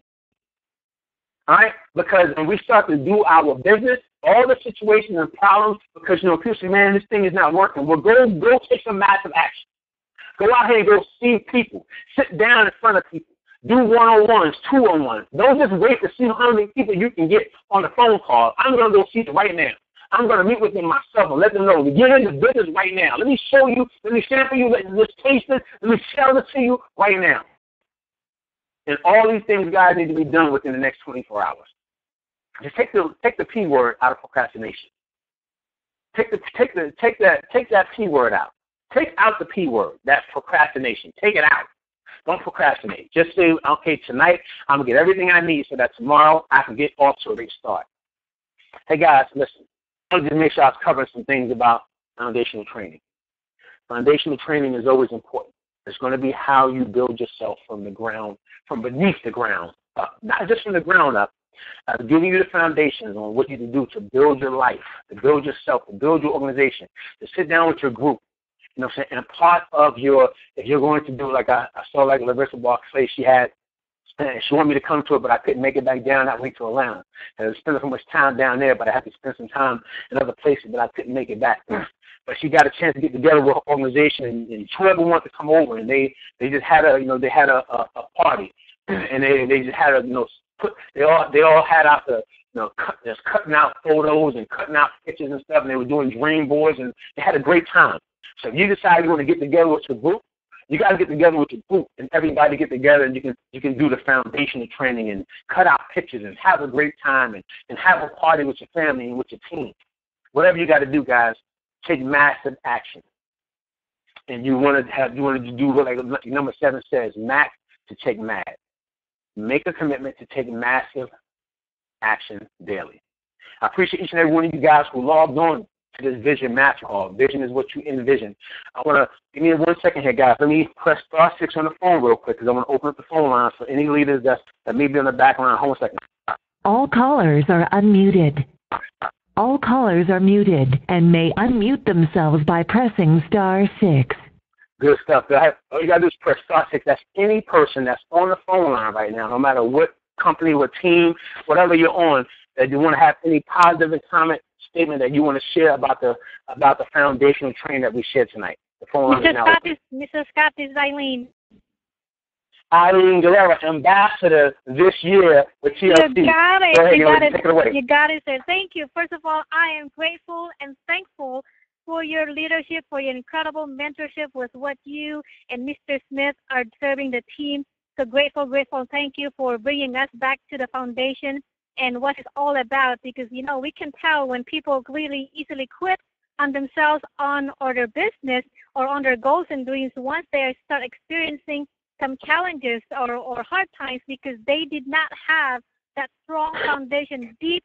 All right? Because when we start to do our business, all the situations and problems, because, people say, man, this thing is not working. Well, go take some massive action. Go out here and go see people. Sit down in front of people. Do one-on-ones, two-on-ones. Don't just wait to see how many people you can get on the phone call. I'm going to go see them right now. I'm going to meet with them myself and let them know. Get into business right now. Let me show you. Let me sample you. Let's taste it. Let me sell it to you right now. And all these things, guys, need to be done within the next 24 hours. Just take the P word out of procrastination. Take that P word out. Take out the P word, that procrastination. Take it out. Don't procrastinate. Just say, okay, tonight I'm going to get everything I need so that tomorrow I can get off to a great start. Hey, guys, listen. I want to just make sure I was covering some things about foundational training. Foundational training is always important. It's going to be how you build yourself from the ground, from beneath the ground up, not just from the ground up. Giving you the foundations on what you can do to build your life, to build yourself, to build your organization, to sit down with your group. You know what I'm saying? And part of your, if you're going to do, like I saw like Larissa Barclay, she wanted me to come to it, but I couldn't make it back down. I went to Atlanta. And I was spending so much time down there, but I had to spend some time in other places, but I couldn't make it back. But she got a chance to get together with her organization, and whoever wanted to come over, and they just had they had a party, and they just had they all had out the just cutting out photos and cutting out pictures and stuff, and they were doing dream boards, and they had a great time. So if you decide you want to get together with your group, you got to get together with your group, and everybody get together, and you can do the foundational training and cut out pictures and have a great time and have a party with your family and with your team. Whatever you got to do, guys, take massive action. And you want to do what like number 7 says, MAC to take mad. Make a commitment to take massive action daily. I appreciate each and every one of you guys who logged on to this Vision Master Call. Vision is what you envision. I want to, give me 1 second here, guys. Let me press *6 on the phone real quick because I want to open up the phone lines for any leaders that may be on the background. Hold on a second. All callers are unmuted. All callers are muted and may unmute themselves by pressing *6. Good stuff. All you got to do is press *6. That's any person that's on the phone line right now, no matter what company, what team, whatever you're on, that you want to have any positive comment statement that you want to share about the foundational training that we shared tonight. The phone line is now open. Mr. Scott, this is Eileen. Eileen Guerrero, ambassador this year with TLC. You got it. Go ahead, take it away. You got it, sir. Thank you. First of all, I am grateful and thankful for your leadership, for your incredible mentorship with what you and Mr. Smith are serving the team. So grateful. Thank you for bringing us back to the foundation and what it's all about, because, we can tell when people really easily quit on themselves or their business or on their goals and dreams once they start experiencing some challenges or hard times because they did not have that strong foundation deep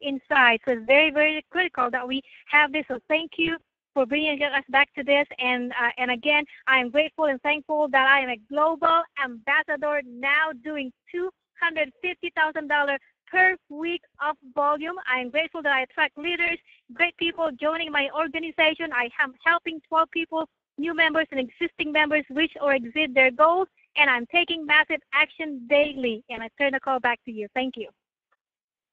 inside. So it's very, very critical that we have this. So thank you for bringing us back to this. And again, I am grateful and thankful that I am a global ambassador now doing $250,000 per week of volume. I am grateful that I attract leaders, great people joining my organization. I am helping 12 people, new members and existing members, reach or exceed their goals, and I'm taking massive action daily. And I turn the call back to you. Thank you.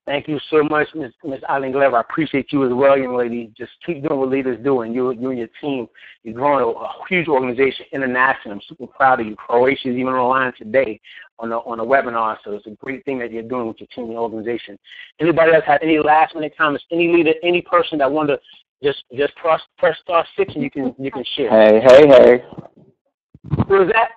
Thank you so much, Ms. Eileen Guerrero. I appreciate you as well, young lady. Just keep doing what leaders do, and you and your team, you're growing a huge organization internationally. I'm super proud of you. Croatia is even on the line today on the webinar, so it's a great thing that you're doing with your team and your organization. Anybody else have any last-minute comments? Any leader, any person that wanted to just press *6 and you can share. Hey. Who is that?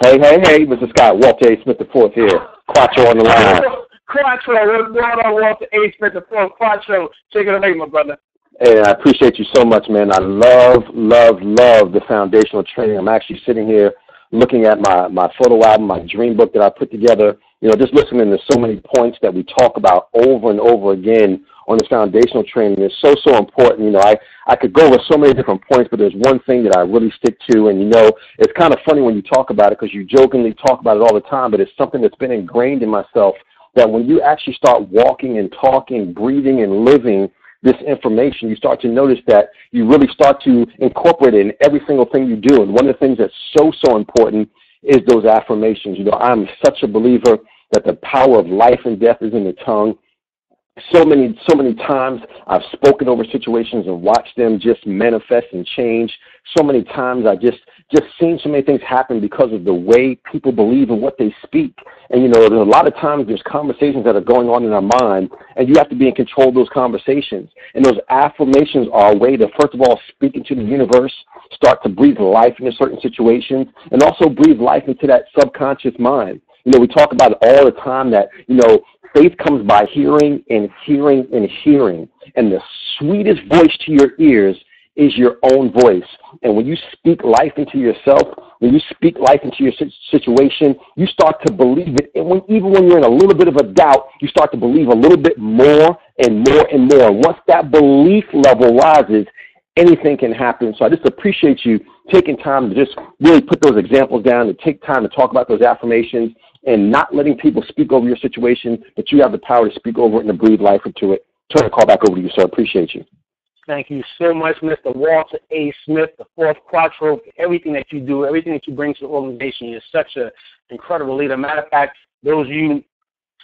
Hey, Mr. Scott, Walter A. Smith IV here. Quattro on the line. Quattro, what's going on, Walter A. Smith IV? Quattro, take it away, my brother. Hey, I appreciate you so much, man. I love the foundational training. I'm actually sitting here looking at my photo album, my dream book that I put together, just listening to so many points that we talk about over and over again on this foundational training is so important. I could go over so many different points, but there's one thing that I really stick to, and it's kind of funny when you talk about it because you jokingly talk about it all the time, but it's something that's been ingrained in myself that when you actually start walking and talking, breathing and living this information, you start to notice that you really start to incorporate it in every single thing you do. And one of the things that's so important is those affirmations. I'm such a believer that the power of life and death is in the tongue. So many times I've spoken over situations and watched them just manifest and change. So many times I just seen so many things happen because of the way people believe in what they speak. And, there's a lot of times there's conversations that are going on in our mind, and you have to be in control of those conversations. And those affirmations are a way to, first of all, speak into the universe, start to breathe life into certain situations, and also breathe life into that subconscious mind. We talk about it all the time that, faith comes by hearing and hearing and hearing. And the sweetest voice to your ears is your own voice. And when you speak life into yourself, when you speak life into your situation, you start to believe it. And even when you're in a little bit of a doubt, you start to believe a little bit more and more and more. And once that belief level rises, anything can happen. So I just appreciate you taking time to just really put those examples down, to take time to talk about those affirmations, and not letting people speak over your situation, but you have the power to speak over it and to breathe life into it. Turn the call back over to you, sir. Appreciate you. Thank you so much, Mr. Walter A. Smith, the fourth quattro, for everything that you do, everything that you bring to the organization. You're such an incredible leader. Matter of fact, those of you,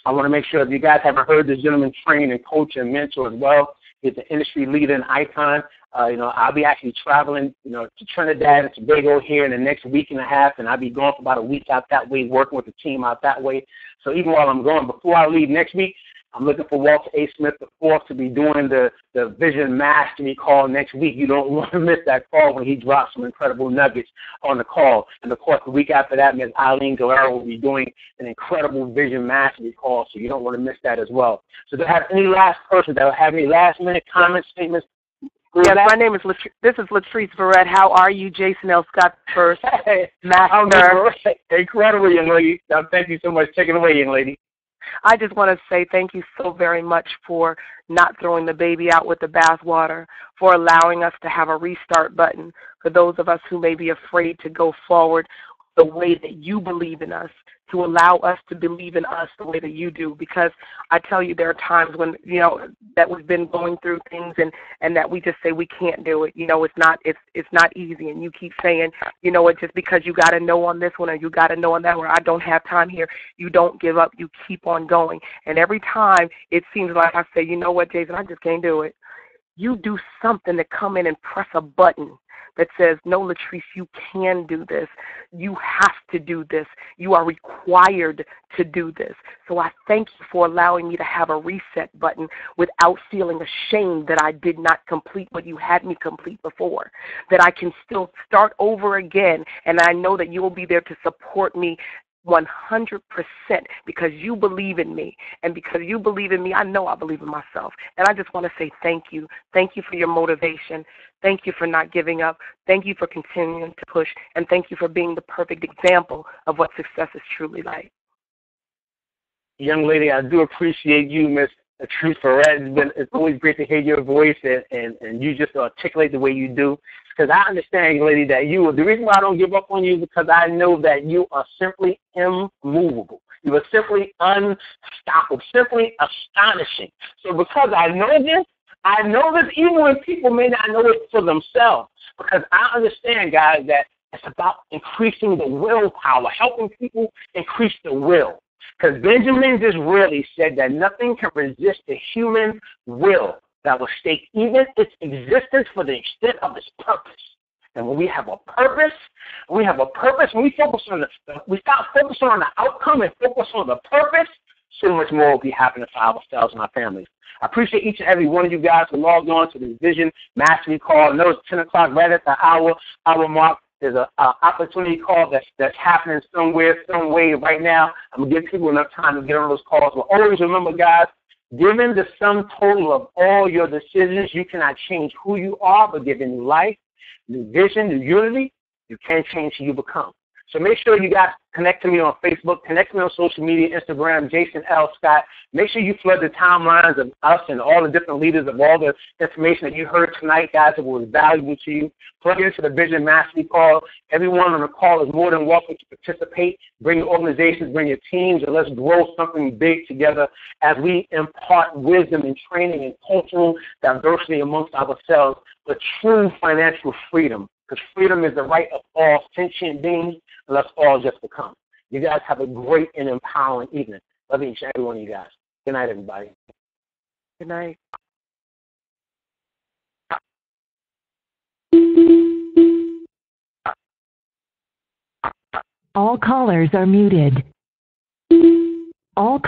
I want to make sure if you guys haven't heard this gentleman train and coach and mentor as well, he's an industry leader and icon. I'll be actually traveling, to Trinidad and Tobago here in the next week and a half, and I'll be going for about a week out that way, working with the team out that way. So even while I'm going, before I leave next week, I'm looking for Walter A. Smith IV to be doing the Vision Mastery call next week. You don't want to miss that call when he drops some incredible nuggets on the call. And, of course, the week after that, Ms. Eileen Guerrero will be doing an incredible Vision Mastery call, so you don't want to miss that as well. So do I have any last person that will have any last-minute comments, statements? Yes, my name is this is Latrice Verrett. How are you, Jason L. Scott first master? Incredible, young lady. Thank you so much. Take it away, young lady. I just want to say thank you so very much for not throwing the baby out with the bathwater, for allowing us to have a restart button for those of us who may be afraid to go forward the way that you believe in us, to allow us to believe in us the way that you do. Because I tell you, there are times when, that we've been going through things and that we just say we can't do it. It's not easy. And you keep saying, just because you got to know on this one or you got to know on that one, I don't have time here. You don't give up. You keep on going. And every time it seems like I say, you know what, Jason, I just can't do it. You do something to come in and press a button that says, no, Latrice, you can do this. You have to do this. You are required to do this. So I thank you for allowing me to have a reset button without feeling ashamed that I did not complete what you had me complete before, that I can still start over again, and I know that you will be there to support me 100% because you believe in me. And because you believe in me, I know I believe in myself. And I just want to say thank you. Thank you for your motivation. Thank you for not giving up. Thank you for continuing to push. And thank you for being the perfect example of what success is truly like. Young lady, I do appreciate you, Miss Latrice Verrett. It's always great to hear your voice and you just articulate the way you do. Because I understand, young lady, that the reason why I don't give up on you is because I know that you are simply immovable. You are simply unstoppable, simply astonishing. So because I know this even when people may not know it for themselves. Because I understand, guys, that it's about increasing the willpower, helping people increase the will. Because Benjamin Disraeli said that nothing can resist the human will that will stake even its existence for the extent of its purpose. And when we have a purpose, when we focus on we stop focusing on the outcome and focus on the purpose, so much more will be happening for ourselves and our families. I appreciate each and every one of you guys who logged on to the Vision Mastery Call. I know it's 10 o'clock, right at the hour mark. There's an opportunity call that's happening somewhere, some way right now. I'm going to give people enough time to get on those calls. But always remember, guys, given the sum total of all your decisions, you cannot change who you are, but given new life, new vision, new unity, you can change who you become. So make sure you guys connect to me on Facebook, connect to me on social media, Instagram, Jason L. Scott. Make sure you flood the timelines of us and all the different leaders of all the information that you heard tonight, guys, that was valuable to you. Plug into the Vision Mastery Call. Everyone on the call is more than welcome to participate. Bring your organizations, bring your teams, and let's grow something big together as we impart wisdom and training and cultural diversity amongst ourselves, but true financial freedom. Because freedom is the right of all sentient beings, and let's all just become. You guys have a great and empowering evening. Love each and every one of you guys. Good night, everybody. Good night. All callers are muted. All